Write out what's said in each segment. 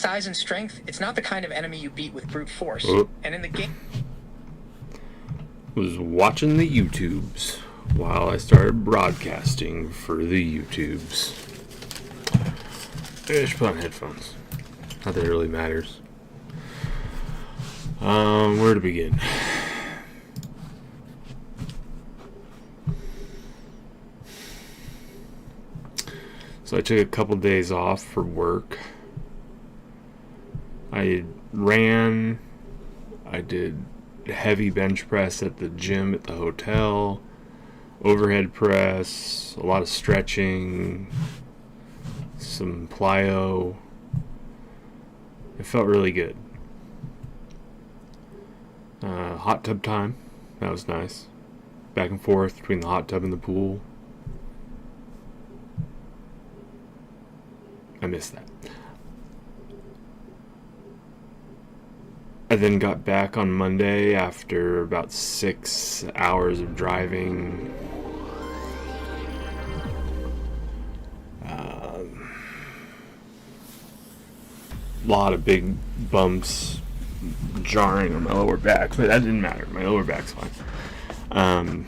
size and strength, it's not the kind of enemy you beat with brute force. And in the game... Was watching the YouTubes while I started broadcasting for the YouTubes. I should put on headphones. Not that it really matters. Where to begin? So I took a couple days off for work. I ran. I did heavy bench press at the gym at the hotel. Overhead press. A lot of stretching. Some plyo. It felt really good. Hot tub time. That was nice. Back and forth between the hot tub and the pool. I missed that. I then got back on Monday after about 6 hours of driving. A lot of big bumps jarring on my lower back, but that didn't matter. My lower back's fine.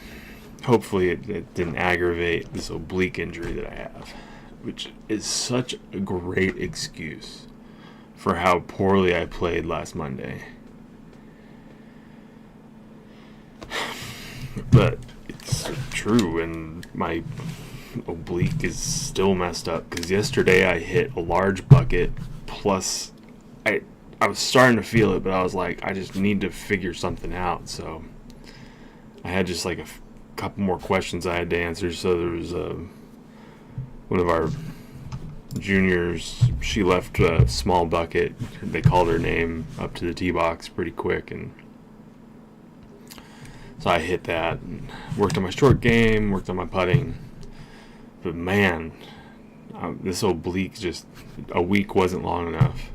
Hopefully it didn't aggravate this oblique injury that I have, which is such a great excuse for how poorly I played last Monday. But it's true, and my oblique is still messed up, because yesterday I hit a large bucket, plus I was starting to feel it, but I was like, I just need to figure something out, so I had just like a couple more questions I had to answer. So there was one of our juniors, she left a small bucket, they called her name up to the tee box pretty quick, and so I hit that and worked on my short game, worked on my putting. But man, this oblique, just a week wasn't long enough.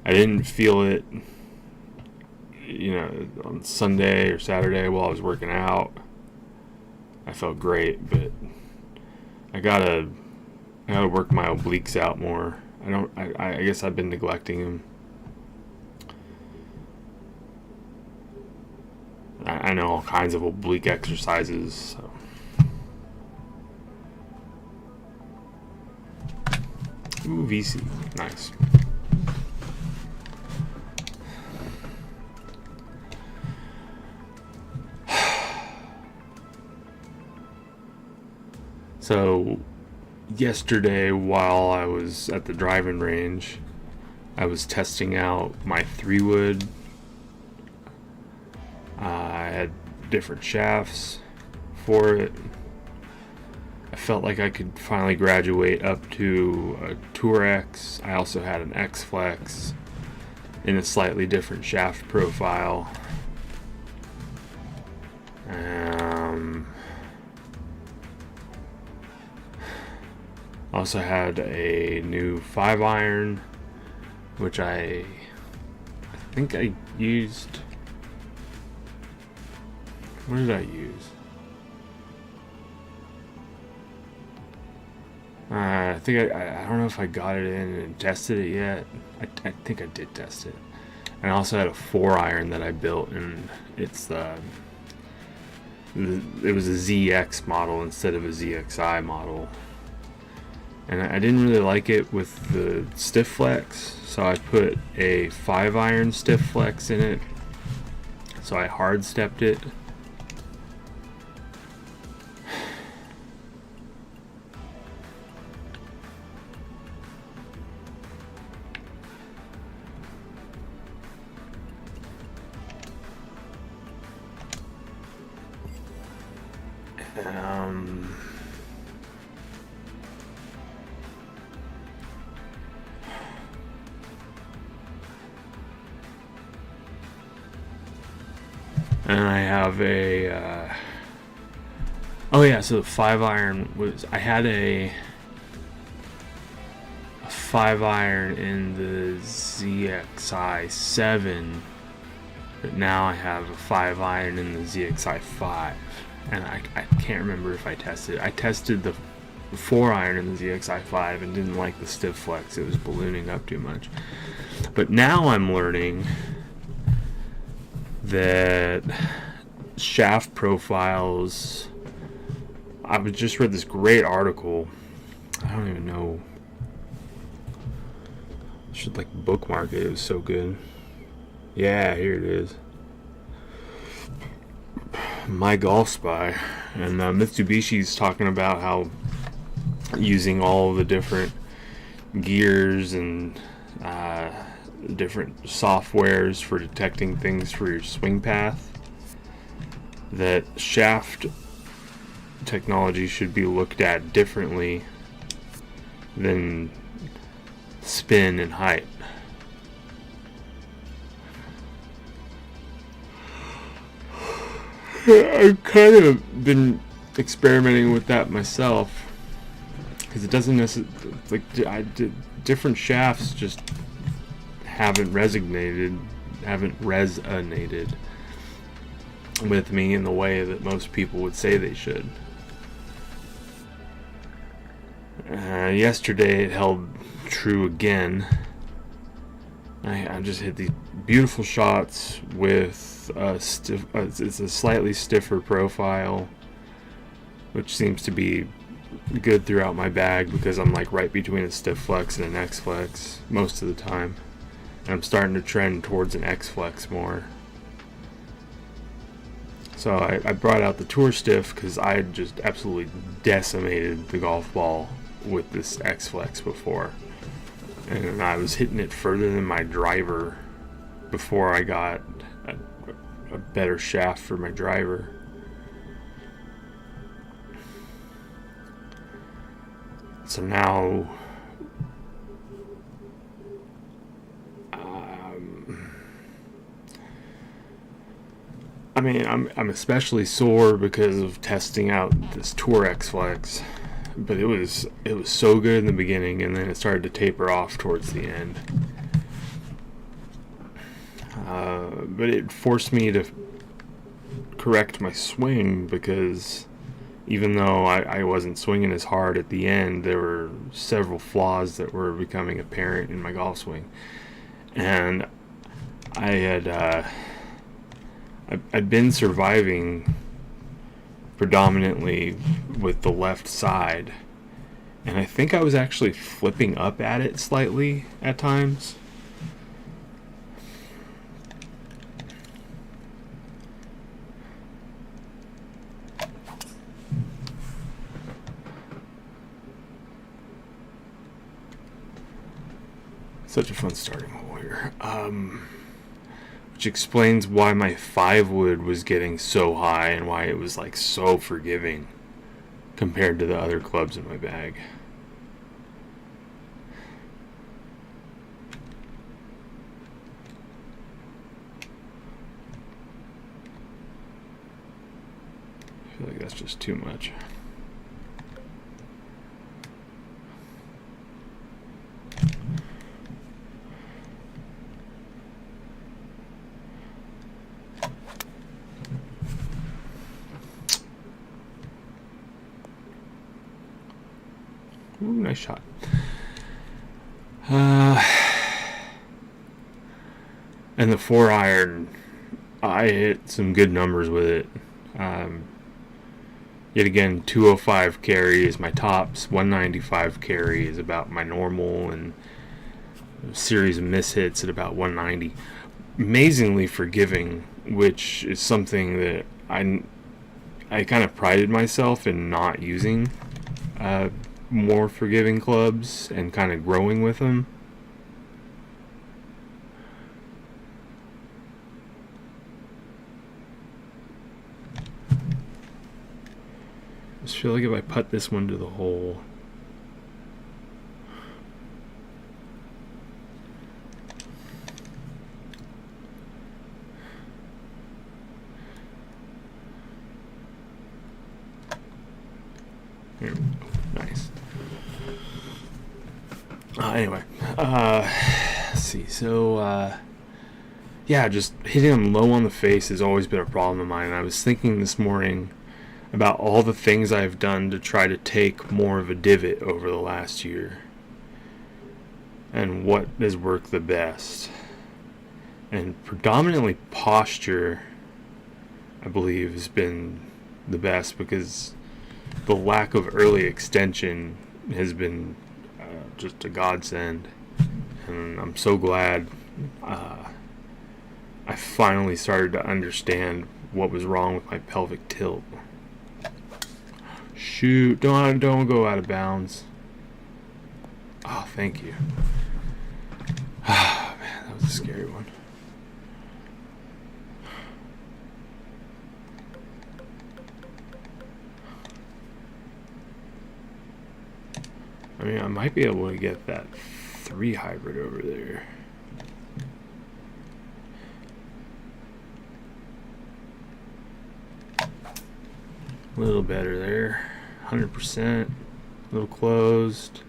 I didn't feel it, on Sunday or Saturday while I was working out. I felt great, but I gotta work my obliques out more. I guess I've been neglecting them. I know all kinds of oblique exercises, so. Ooh, VC, nice. So, yesterday while I was at the driving range, I was testing out my 3-wood. I had different shafts for it. I felt like I could finally graduate up to a Tour X. I also had an X Flex in a slightly different shaft profile. Also had a new 5-iron, which I think I used. What did I use? I think I don't know if I got it in and tested it yet. I think I did test it. And I also had a 4-iron that I built, and it was a ZX model instead of a ZXI model. And I didn't really like it with the stiff flex, so I put a 5-iron stiff flex in it. So I hard stepped it. And I have a so the 5-iron was, I had a 5-iron in the ZXI 7, but now I have a 5-iron in the ZXI 5, and I can't remember if I tested. I tested the 4 iron in the ZXi5 and didn't like the stiff flex. It was ballooning up too much. But now I'm learning that shaft profiles, I've just read this great article. I don't even know. I should like bookmark it. It was so good. Yeah, here it is. My Golf Spy. And Mitsubishi's talking about how using all the different gears and different softwares for detecting things for your swing path, that shaft technology should be looked at differently than spin and height. I've kind of been experimenting with that myself, because it doesn't necessarily, like, different shafts just haven't resonated with me in the way that most people would say they should. Yesterday it held true again. I just hit these beautiful shots with it's a slightly stiffer profile, which seems to be good throughout my bag because I'm like right between a stiff flex and an X flex most of the time. And I'm starting to trend towards an X flex more. So I brought out the Tour Stiff because I had just absolutely decimated the golf ball with this X flex before. And I was hitting it further than my driver before I got a better shaft for my driver. So now I mean, I'm especially sore because of testing out this Tour X Flex, but it was so good in the beginning, and then it started to taper off towards the end. But it forced me to correct my swing, because even though I wasn't swinging as hard at the end, there were several flaws that were becoming apparent in my golf swing, and I'd been surviving predominantly with the left side, and I think I was actually flipping up at it slightly at times. Such a fun starting hole here. Which explains why my 5 wood was getting so high and why it was like so forgiving compared to the other clubs in my bag. I feel like that's just too much. Ooh, nice shot. And the 4 iron, I hit some good numbers with it. Yet again, 205 carry is my tops, 195 carry is about my normal, and a series of mishits at about 190. Amazingly forgiving, which is something that I kind of prided myself in not using. More forgiving clubs and kind of growing with them. I just feel like if I putt this one to the hole, here we go. Nice. Anyway, let's see. So, yeah, just hitting them low on the face has always been a problem of mine. I was thinking this morning, about all the things I've done to try to take more of a divot over the last year and what has worked the best. And predominantly posture, I believe, has been the best because the lack of early extension has been just a godsend. And I'm so glad I finally started to understand what was wrong with my pelvic tilt. Shoot, don't go out of bounds. Oh, thank you. Ah, man, that was a scary one. I mean, I might be able to get that 3 hybrid over there. A little better there. 100%. A little closed.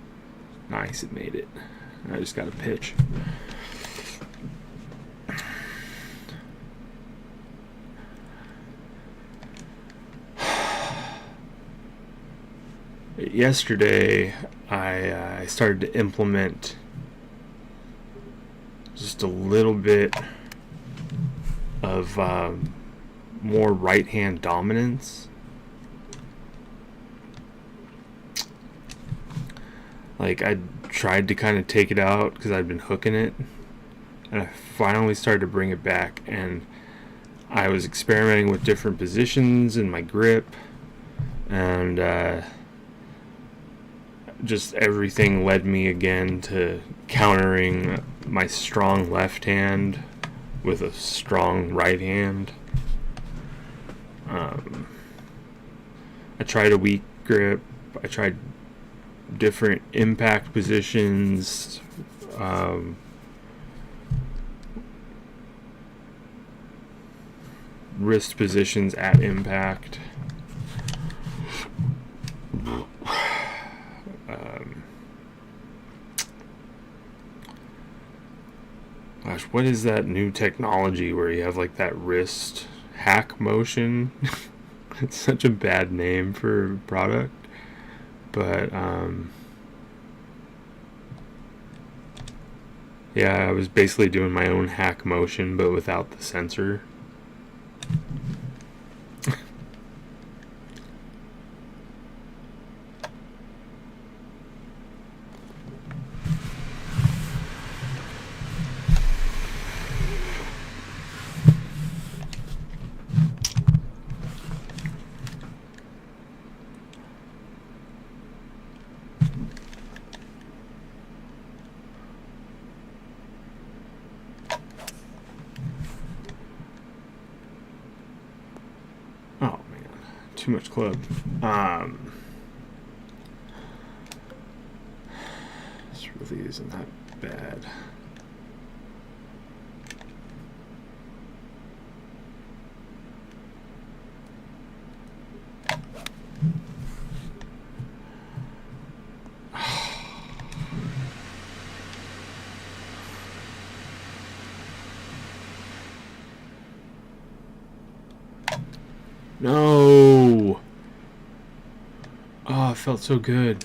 Nice, it made it. I just got to pitch. Yesterday, I started to implement just a little bit of more right hand dominance. Like, I tried to kind of take it out because I'd been hooking it, and I finally started to bring it back, and I was experimenting with different positions in my grip, and just everything led me again to countering my strong left hand with a strong right hand. I tried a weak grip. I tried different impact positions, wrist positions at impact. Gosh, what is that new technology where you have like that wrist hack motion? It's such a bad name for a product. But, yeah, I was basically doing my own hack motion, but without the sensor. Oh man, too much club. This really isn't that bad. No! Oh, it felt so good.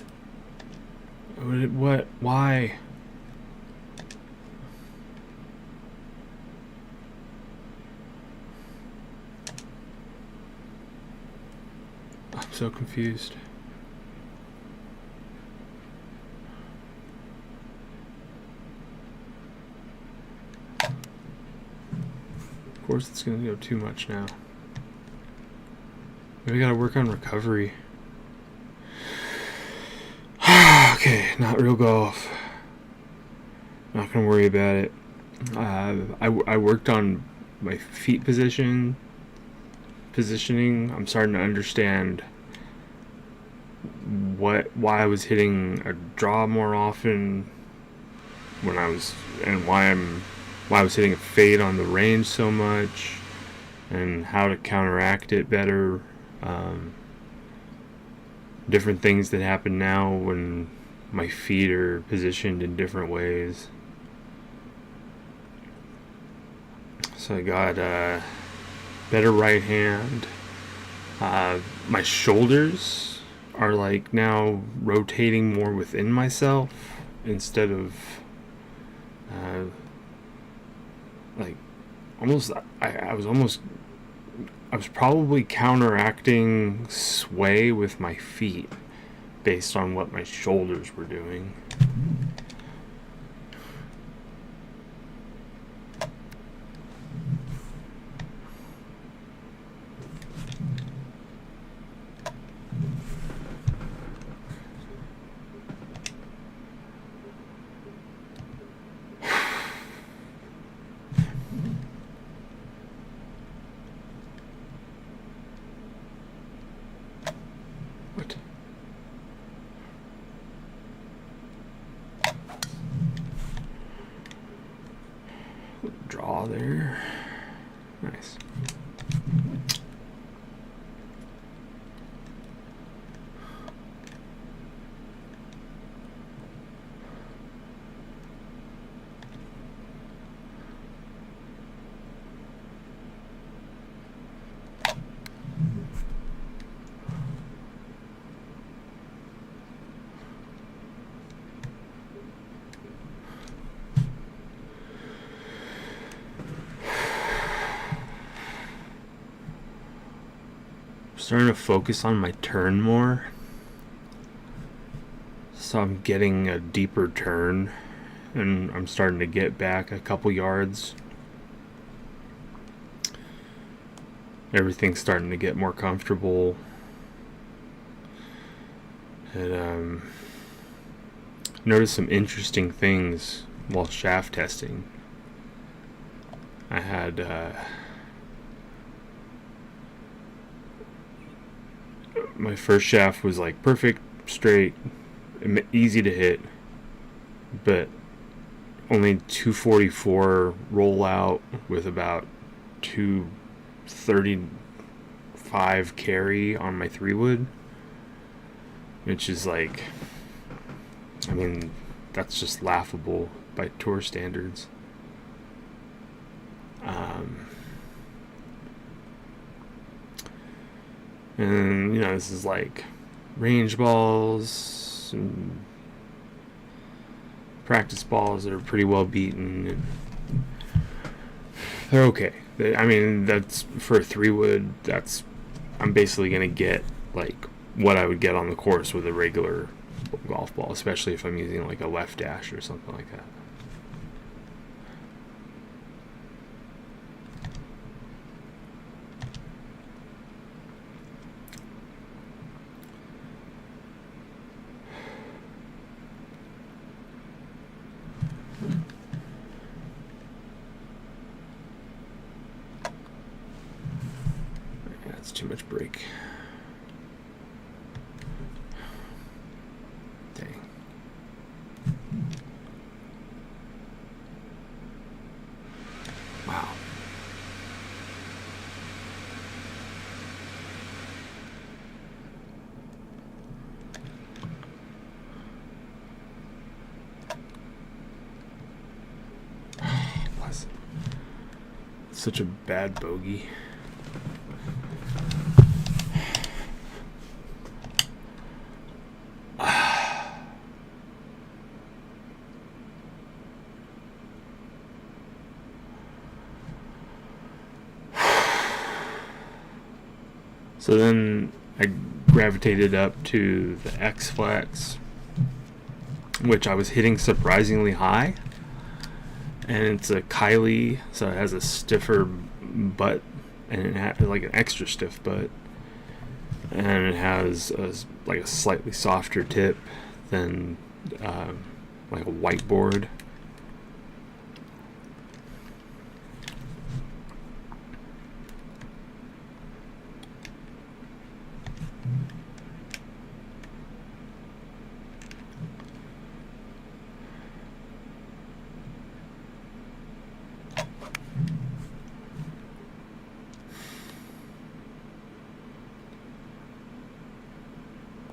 What? Why? I'm so confused. Of course it's gonna go too much now. We gotta work on recovery. Okay, not real golf. Not gonna worry about it. I worked on my feet positioning. I'm starting to understand why I was hitting a draw more often when I was, and why I was hitting a fade on the range so much, and how to counteract it better. Different things that happen now when my feet are positioned in different ways. So I got better right hand, My shoulders are like now rotating more within myself instead of uh, like almost. I was probably counteracting sway with my feet based on what my shoulders were doing. What? Draw there. Nice. Starting to focus on my turn more, so I'm getting a deeper turn and I'm starting to get back a couple yards. Everything's starting to get more comfortable, and noticed some interesting things while shaft testing. I had my first shaft was like perfect, straight, easy to hit, but only 244 rollout with about 235 carry on my 3-wood, which is like, I mean, that's just laughable by tour standards. And this is like range balls and practice balls that are pretty well beaten. And they're okay. I mean, that's for a 3-wood. I'm basically gonna get like what I would get on the course with a regular golf ball, especially if I'm using like a left dash or something like that. That's too much break. Dang. Wow. Plus, such a bad bogey. So then I gravitated up to the X-Flex, which I was hitting surprisingly high. And it's a Kylie, so it has a stiffer butt, and it has like an extra stiff butt. And it has like a slightly softer tip than like a whiteboard.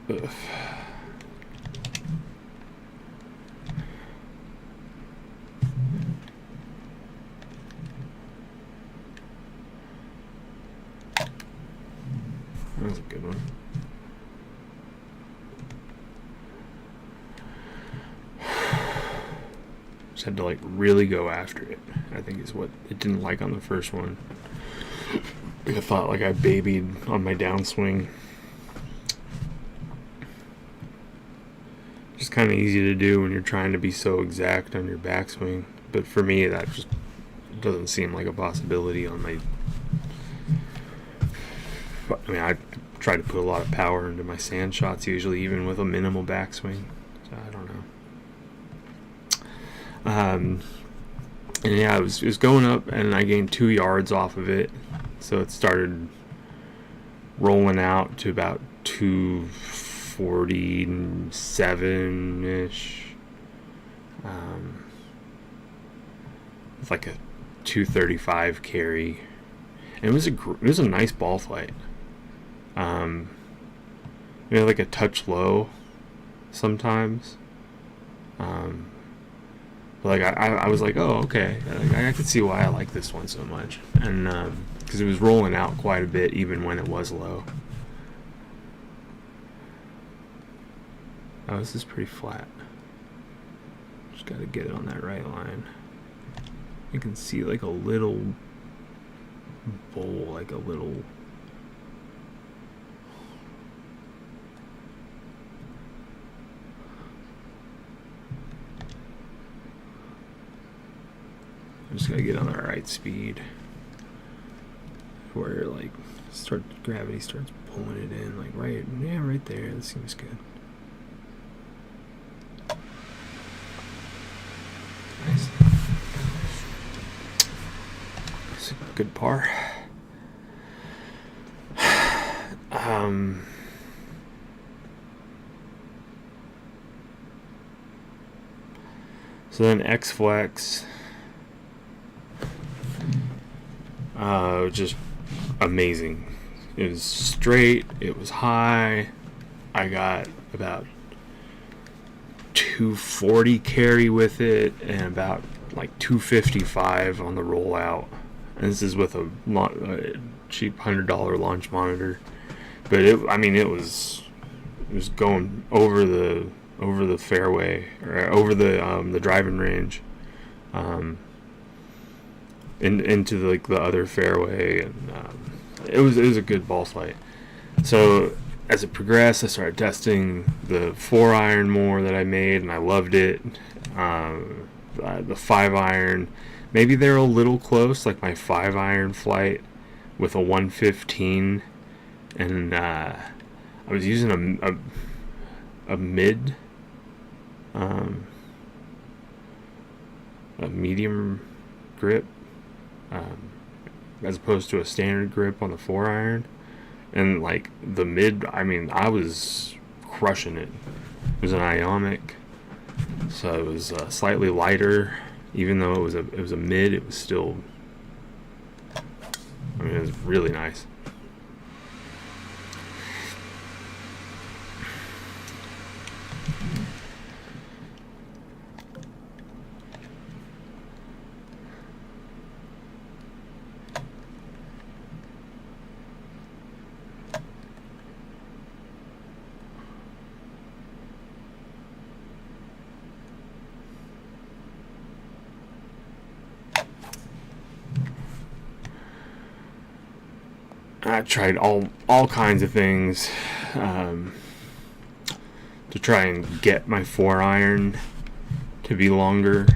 Ugh. was a good one. Just had to like really go after it, I think is what it didn't like on the first one. I thought like I babied on my downswing. Just kind of easy to do when you're trying to be so exact on your backswing. But for me, that just doesn't seem like a possibility on my... I mean, I try to put a lot of power into my sand shots usually, even with a minimal backswing. So I don't know. And yeah, it was going up, and I gained 2 yards off of it. So it started rolling out to about 247-ish. With like a 235 carry. And it was a nice ball flight. Like a touch low sometimes. But like I was like, oh, okay. I could see why I like this one so much. And because it was rolling out quite a bit even when it was low. Oh, this is pretty flat. Just got to get it on that right line. You can see like a little bowl, like a little... I just gotta get on the right speed where like gravity starts pulling it in, like right there. That seems good. Nice. That's a good par. So then X-Flex. Just amazing. It was straight, it was high. I got about 240 carry with it and about like 255 on the rollout. And this is with a cheap $100 launch monitor. But it was going over the fairway, or over the driving range. Into the other fairway, and it was a good ball flight. So as it progressed, I started testing the 4-iron more that I made, and I loved it. The 5-iron, maybe they're a little close, like my 5-iron flight with a 115, and I was using a mid, a medium grip. As opposed to a standard grip on the 4-iron, and like the mid, I mean, I was crushing it. It was an Ionic, so it was slightly lighter. Even though it was a mid, it was still, I mean, it was really nice. I tried all kinds of things to try and get my 4-iron to be longer.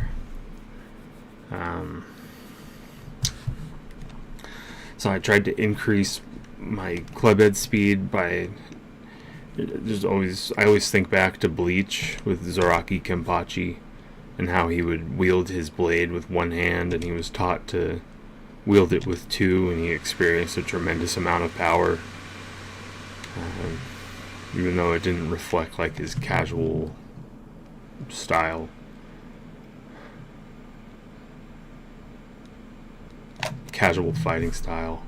So I tried to increase my club head speed by I always think back to Bleach with Zoraki Kenpachi and how he would wield his blade with one hand, and he was taught to wield it with 2, and he experienced a tremendous amount of power, even though it didn't reflect like his casual style. Casual fighting style.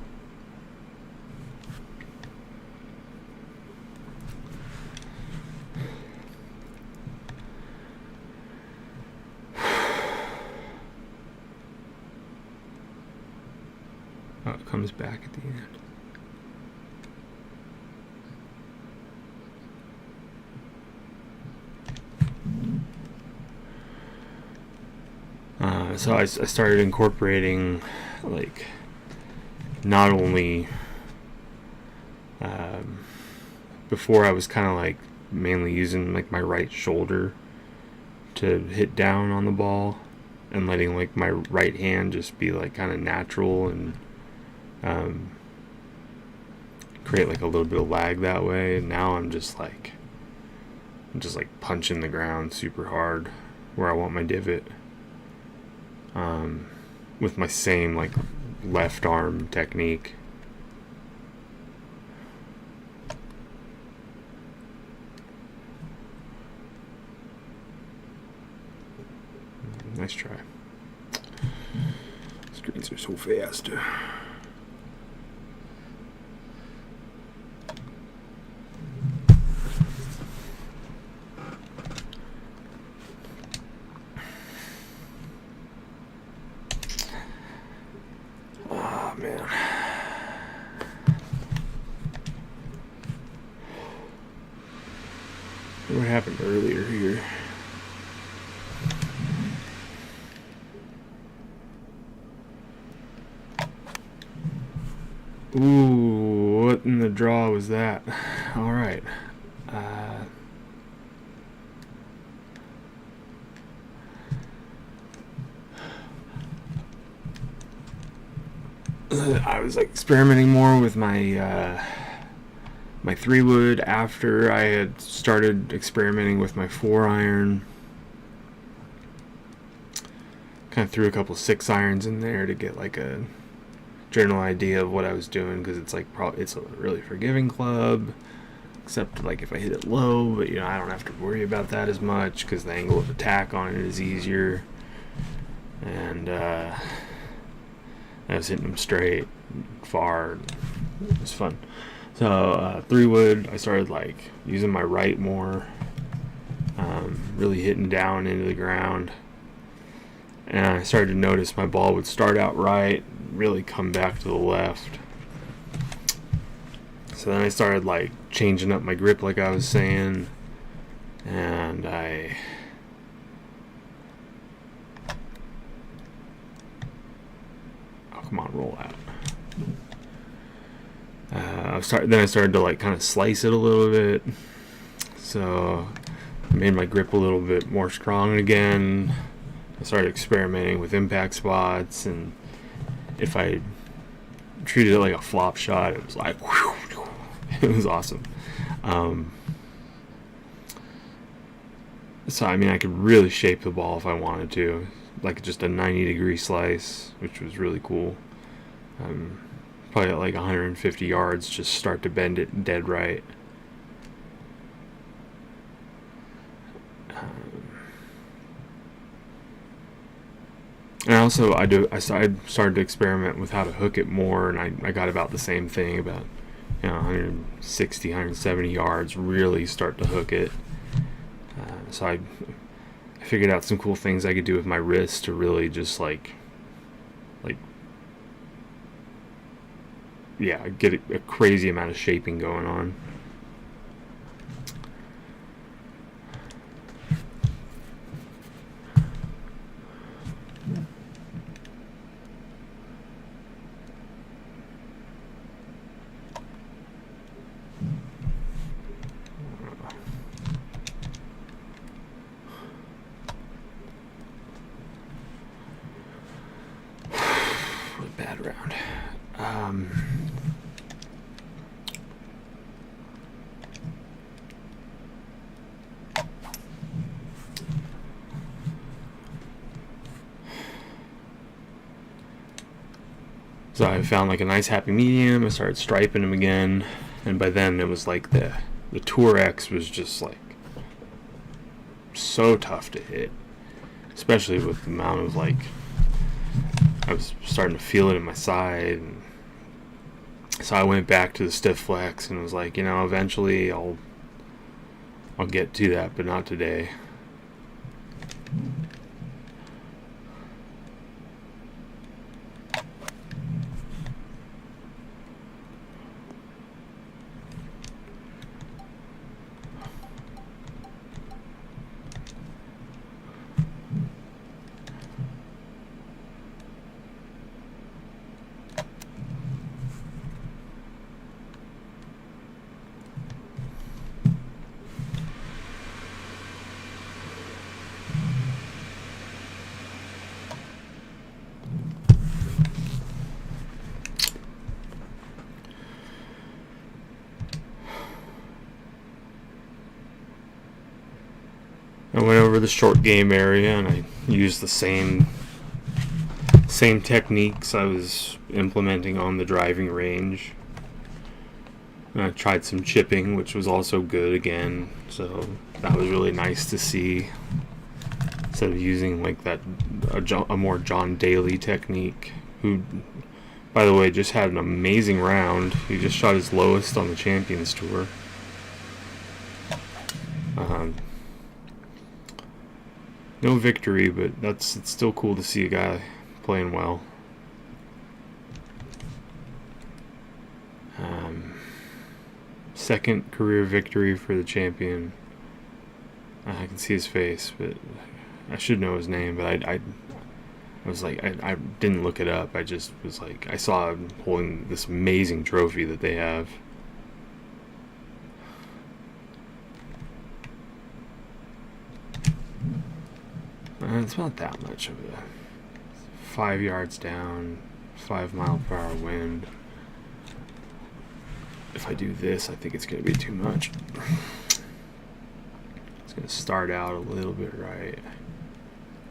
Oh, it comes back at the end. So I started incorporating, like, not only before I was kind of like mainly using like my right shoulder to hit down on the ball, and letting like my right hand just be like kind of natural and create like a little bit of lag that way. And now I'm just like punching the ground super hard where I want my divot, with my same like left arm technique. Nice try. Screens are so fast. Oh man. What happened earlier here? Ooh, what in the draw was that? All right. I was like experimenting more with my my 3-wood after I had started experimenting with my 4-iron. Kind of threw a couple 6-irons in there to get like a general idea of what I was doing, because it's like it's a really forgiving club, except like if I hit it low, but I don't have to worry about that as much because the angle of attack on it is easier. And I was hitting them straight, far. It was fun. So 3-wood, I started like using my right more, really hitting down into the ground. And I started to notice my ball would start out right, really come back to the left. So then I started like changing up my grip like I was saying, and oh, come on, roll out. Then I started to like kind of slice it a little bit, so I made my grip a little bit more strong again. I started experimenting with impact spots, and if I treated it like a flop shot, it was like whew, it was awesome. So I mean, I could really shape the ball if I wanted to, like just a 90-degree slice, which was really cool. Probably at like 150 yards, just start to bend it dead right. And also, I started to experiment with how to hook it more, and I got about the same thing, about 160, 170 yards, really start to hook it. So I figured out some cool things I could do with my wrist to really just get a crazy amount of shaping going on. Bad round. So I found like a nice happy medium. I started striping them again, and by then it was like the Tour X was just like so tough to hit, especially with the amount of like I was starting to feel it in my side. And so I went back to the stiff flex and was like, eventually I'll get to that, but not today. over the short game area, and I used the same techniques I was implementing on the driving range. And I tried some chipping, which was also good again, so that was really nice to see. Instead of using like a more John Daly technique, who, by the way, just had an amazing round. He just shot his lowest on the Champions Tour. No victory, but it's still cool to see a guy playing well. Second career victory for the champion. I can see his face, but I should know his name, but I was like, I didn't look it up. I just was like, I saw him holding this amazing trophy that they have. It's not that much of a 5 yards down, 5 mile per hour wind. If I do this, I think it's going to be too much. It's going to start out a little bit right,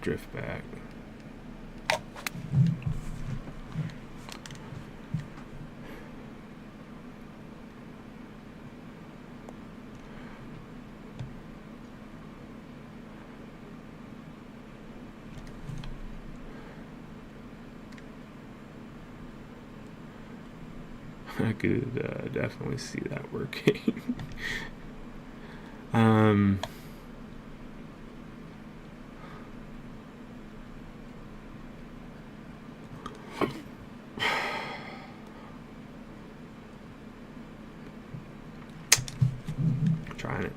drift back. I could definitely see that working. Trying it.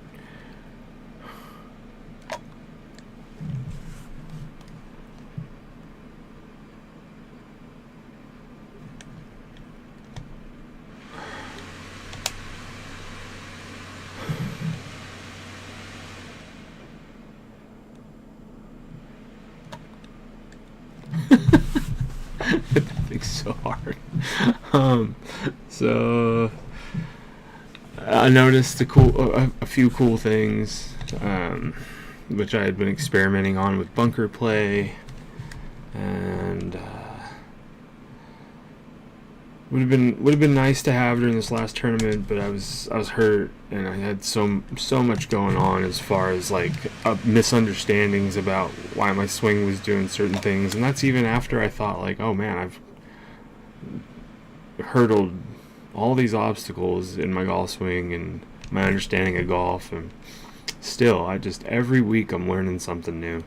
That thing's so hard. So I noticed a few cool things, which I had been experimenting on with bunker play, and would have been nice to have during this last tournament, but I was hurt, and I had so much going on as far as like misunderstandings about why my swing was doing certain things, and that's even after I thought like, oh man, I've hurdled all these obstacles in my golf swing and my understanding of golf, and still every week I'm learning something new.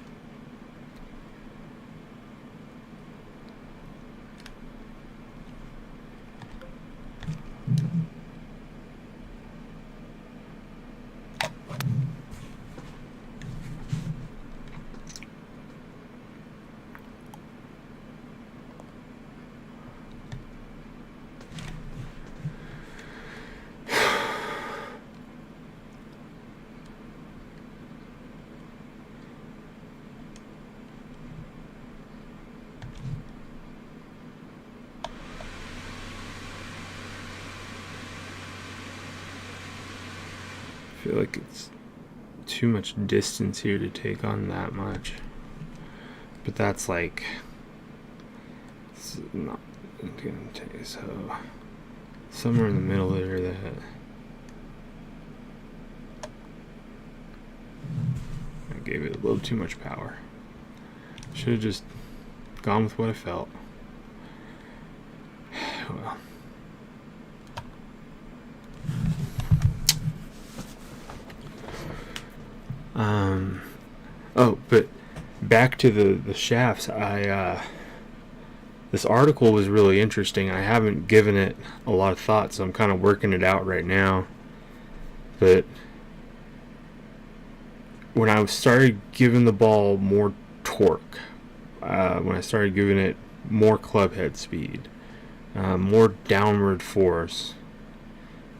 I feel like it's too much distance here to take on that much, but that's like, it's not gonna take, so somewhere in the middle there, that I gave it a little too much power. Should have just gone with what I felt. Well, oh, but back to the shafts. This article was really interesting. I haven't given it a lot of thought, so I'm kind of working it out right now. But when I started giving the ball more torque, when I started giving it more club head speed, more downward force,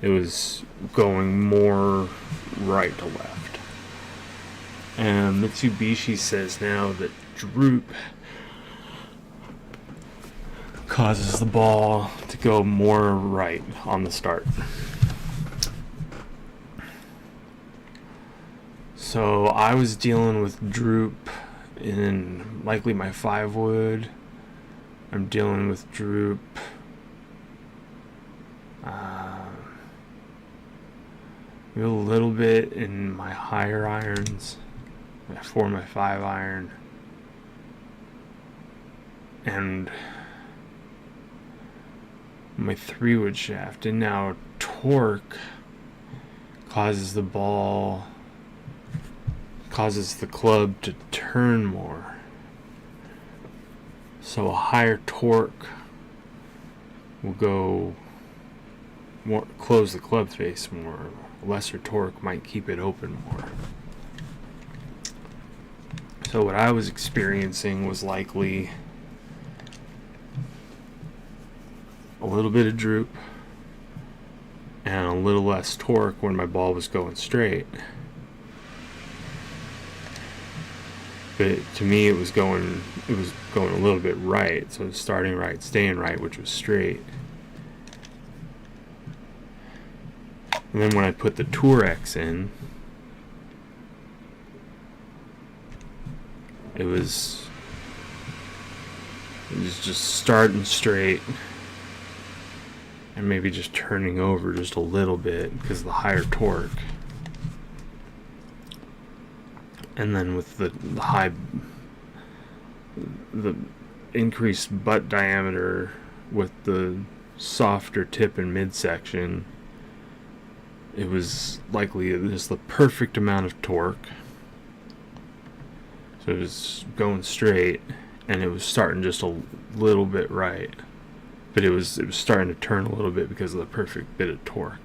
it was going more right to left. And Mitsubishi says now that droop causes the ball to go more right on the start. So I was dealing with droop in likely my 5 wood. I'm dealing with droop a little bit in my higher irons, my 4, my 5 iron, and my 3 wood shaft. And now torque causes the club to turn more. So a higher torque will go more, close the club face more. Lesser torque might keep it open more. So what I was experiencing was likely a little bit of droop and a little less torque when my ball was going straight. But to me it was going a little bit right, so it was starting right, staying right, which was straight. And then when I put the Tourex in, it was just starting straight and maybe just turning over just a little bit because of the higher torque. And then with the increased butt diameter with the softer tip and midsection, it was likely just the perfect amount of torque. So it was going straight, and it was starting just a little bit right, but it was starting to turn a little bit because of the perfect bit of torque.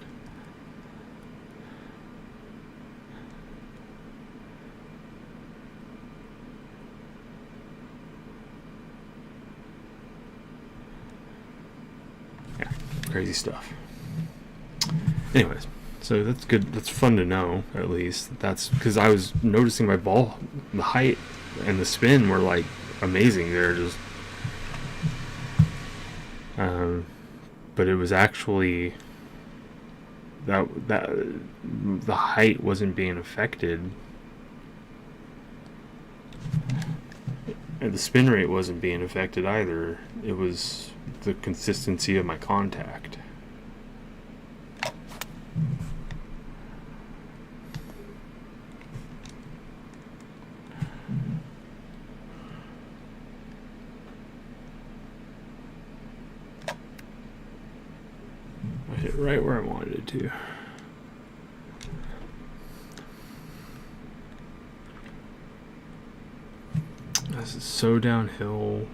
Yeah, crazy stuff. Anyways. So that's good. That's fun to know, at least. That's because I was noticing my ball, the height and the spin were like amazing. They're just, but it was actually that the height wasn't being affected, and the spin rate wasn't being affected either. It was the consistency of my contact. I hit right where I wanted it to. This is so downhill.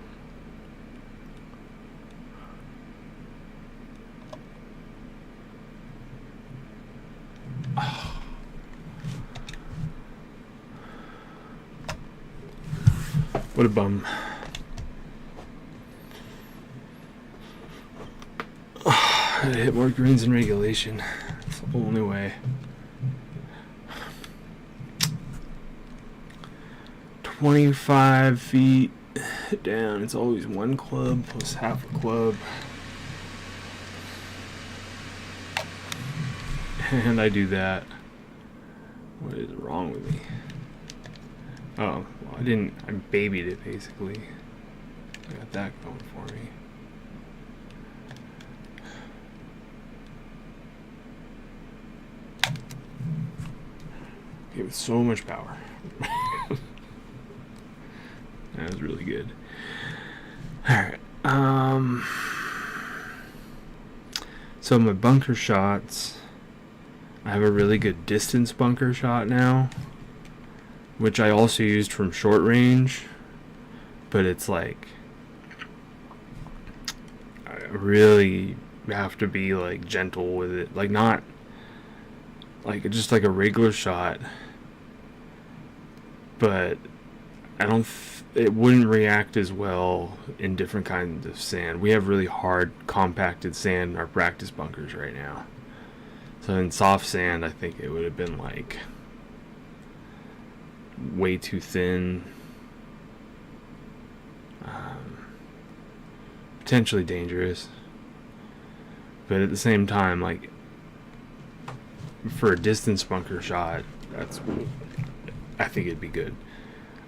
What a bum. I hit more greens in regulation. It's the only way. 25 feet down. It's always one club plus half a club. And I do that. What is wrong with me? Oh, well, I babied it basically. I got that going for me. Okay, with so much power. That was really good. Alright. So my bunker shots, I have a really good distance bunker shot now, which I also used from short range, but it's like I really have to be like gentle with it, like not like just like a regular shot, but it wouldn't react as well in different kinds of sand. We have really hard compacted sand in our practice bunkers right now. So in soft sand, I think it would have been like way too thin, potentially dangerous. But at the same time, like for a distance bunker shot, I think it'd be good.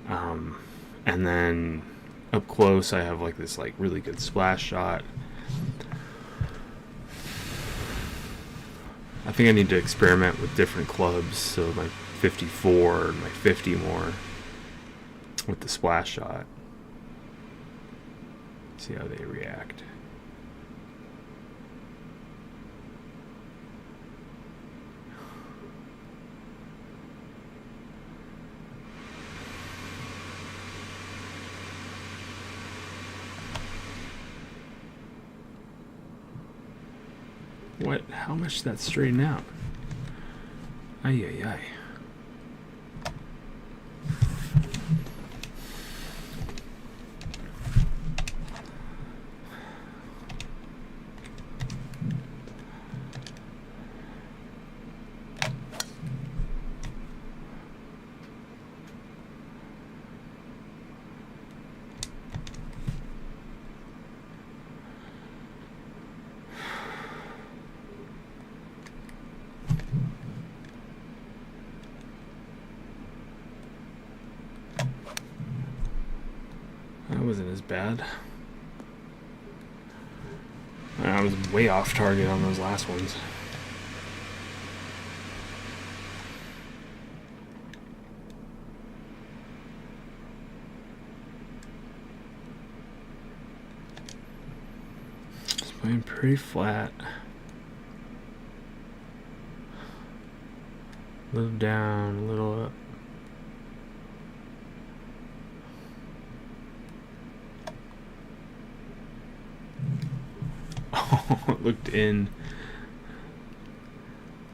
And then up close, I have like this like really good splash shot. I think I need to experiment with different clubs, so my 54 and my 50 more with the splash shot. See how they react. What? How much did that straighten out? Ay, ay, ay. That wasn't as bad. I was way off target on those last ones. It's playing pretty flat. A little down, a little up. It looked in.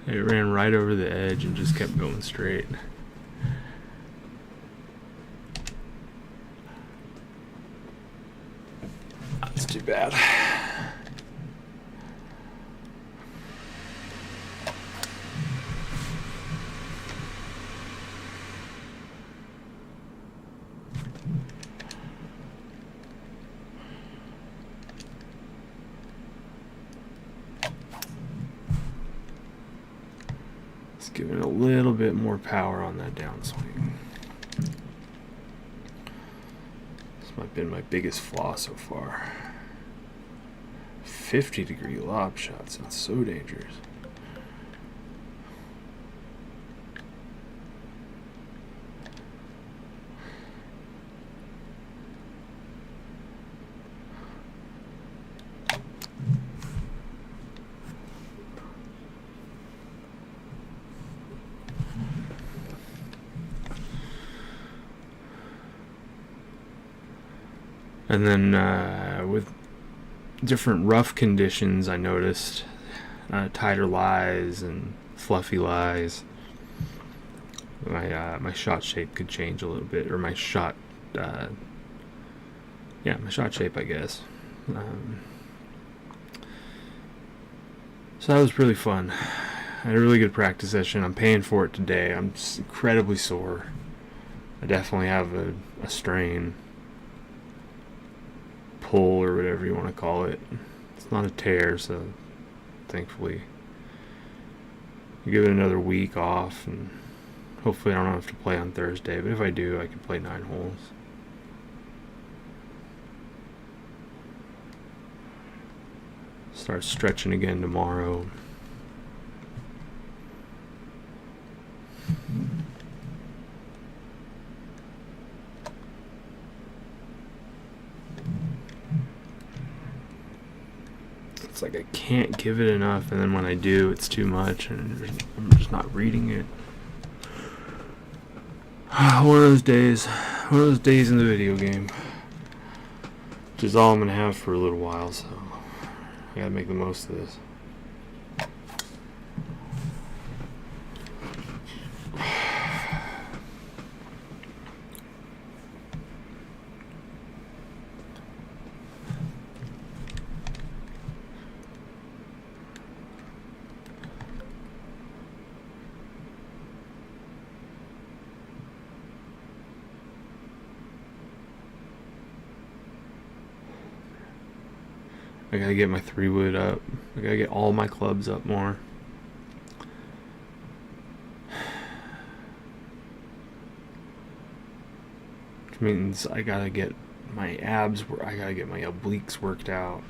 It ran right over the edge and just kept going straight. That's too bad. Give it a little bit more power on that downswing. This might have been my biggest flaw so far. 50-degree lob shots, that's so dangerous. And then with different rough conditions, I noticed tighter lies and fluffy lies. My shot shape could change a little bit, or my shot shape, I guess. So that was really fun. I had a really good practice session. I'm paying for it today. I'm just incredibly sore. I definitely have a strain. Pull or whatever you want to call it. It's not a tear, so thankfully I give it another week off, and hopefully I don't have to play on Thursday, but if I do, I can play 9 holes. Start stretching again tomorrow. It's like I can't give it enough, and then when I do, it's too much, and I'm just not reading it. One of those days in the video game, which is all I'm gonna have for a little while, so I gotta make the most of this. I gotta get my 3-wood up. I gotta get all my clubs up more. means I gotta get my abs, I gotta get my obliques worked out.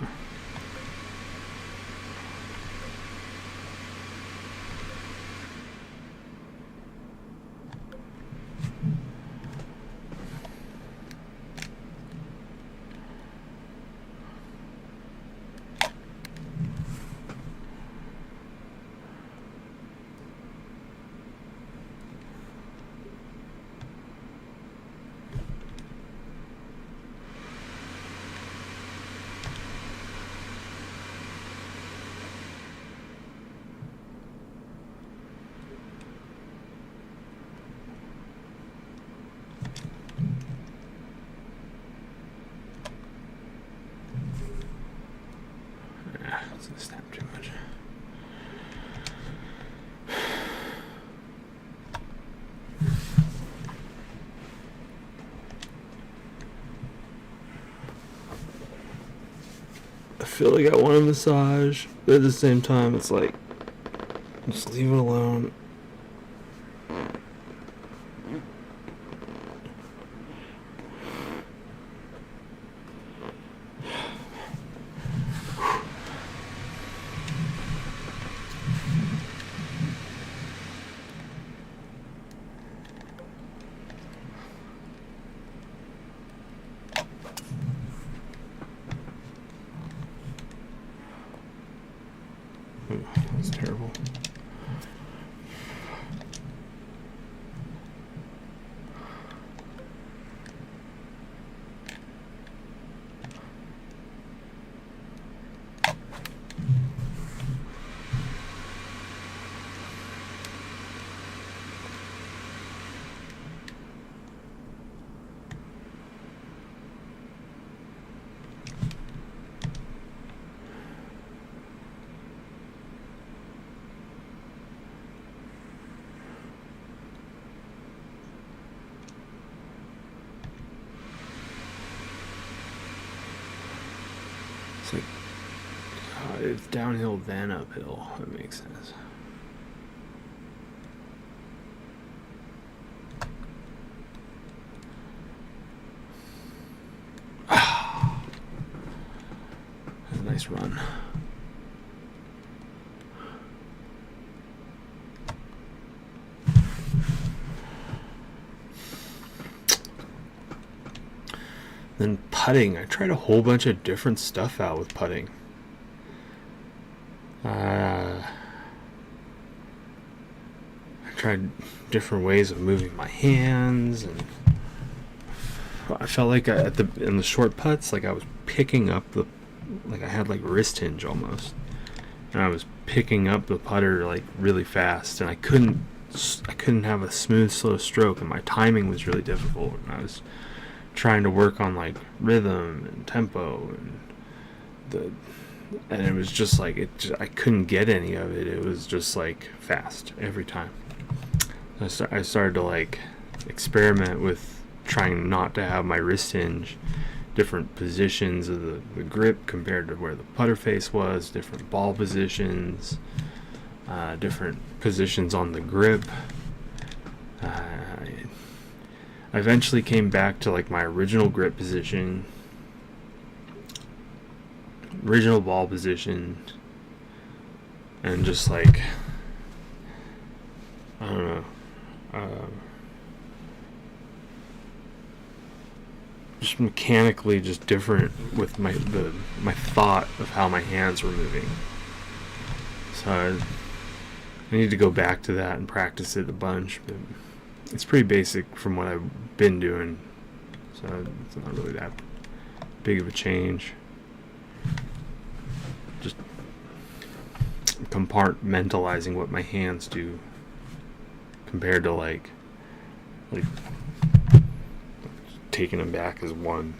It's gonna snap too much. I feel like I want a massage, but at the same time, it's like, just leave it alone. That's terrible. It's like, it's downhill then uphill. That makes sense. That's a nice run. Then putting, I tried a whole bunch of different stuff out with putting. I tried different ways of moving my hands, and I felt like in the short putts, like I was picking up like I had like wrist hinge almost, and I was picking up the putter like really fast, and I couldn't have a smooth, slow stroke, and my timing was really difficult, and I was trying to work on like rhythm and tempo, and it was just like I couldn't get any of it. It was just like fast every time. I started to like experiment with trying not to have my wrist hinge, different positions of the grip compared to where the putter face was, different ball positions, different positions on the grip. I eventually came back to like my original grip position, original ball position, and just like, I don't know, just mechanically just different with my thought of how my hands were moving. So I need to go back to that and practice it a bunch, but it's pretty basic from what I've been doing, so it's not really that big of a change. Just compartmentalizing what my hands do compared to like taking them back as one.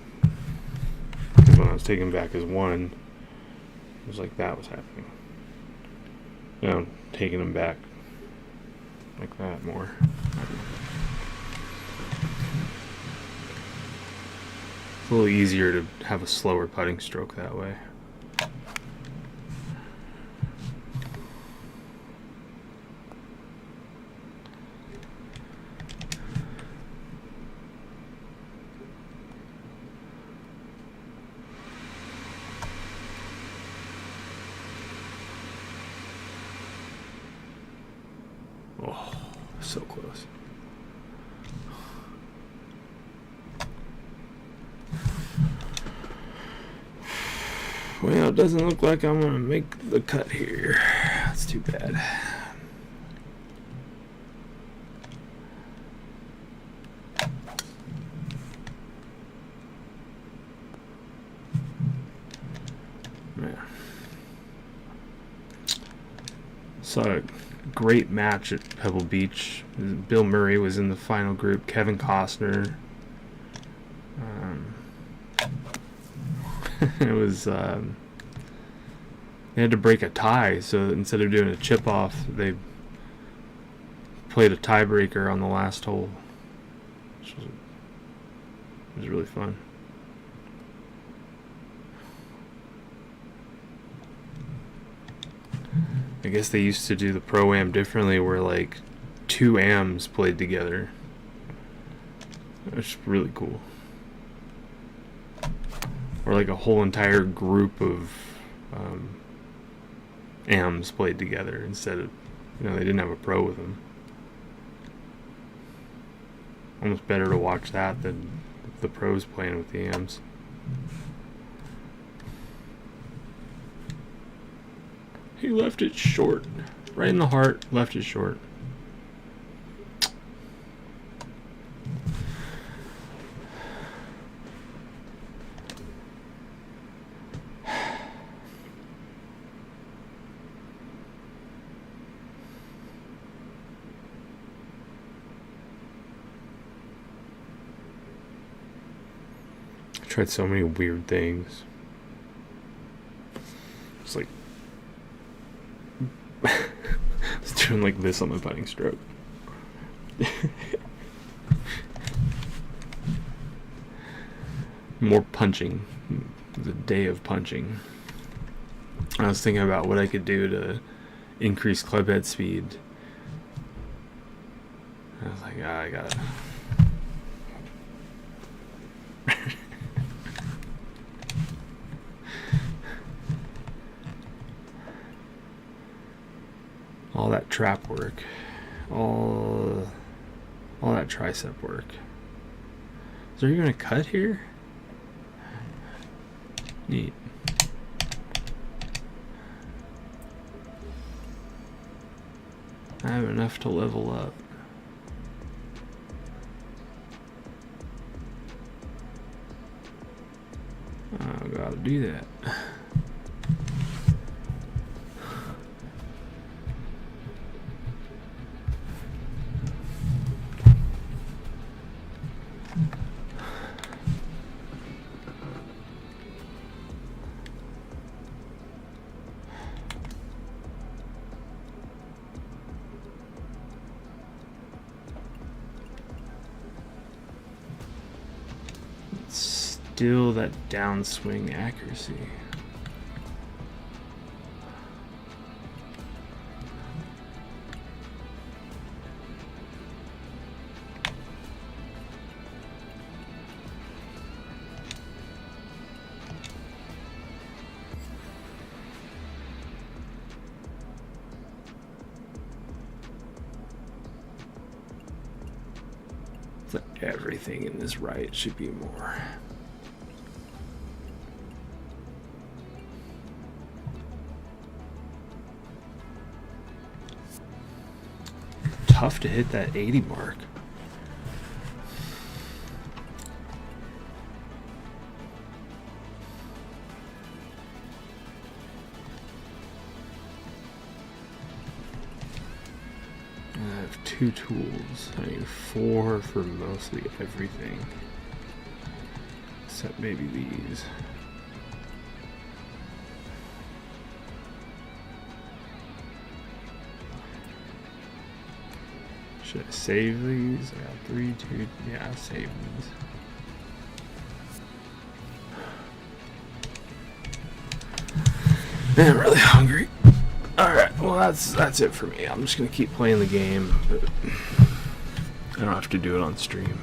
Because when I was taking them back as one, it was like that was happening. Now taking them back like that more. It's a little easier to have a slower putting stroke that way. So close. Well, it doesn't look like I'm going to make the cut here. That's too bad. Man. Saw a great match at Pebble Beach. Bill Murray was in the final group. Kevin Costner. It was they had to break a tie, so instead of doing a chip off, they played a tiebreaker on the last hole, which was really fun. I guess they used to do the Pro-Am differently, where like 2 AMs played together. It's really cool. Or like a whole entire group of AMs played together instead of, they didn't have a pro with them. Almost better to watch that than the pros playing with the AMs. He left it short. Right in the heart, left it short. Tried so many weird things. It's like I was doing like this on my putting stroke. More punching. The day of punching. I was thinking about what I could do to increase clubhead speed. I was like, I gotta. All that trap work, all that tricep work. Is there even a cut here? Neat. I have enough to level up. I gotta do that. Still that downswing accuracy. So everything in this right should be more. Tough to hit that 80 mark. I have 2 tools. I need 4 for mostly everything. Except maybe these. Should I save these? I got 3, 2. Yeah, I'll save these. Man, I'm really hungry. Alright, well that's it for me. I'm just gonna keep playing the game, but I don't have to do it on stream.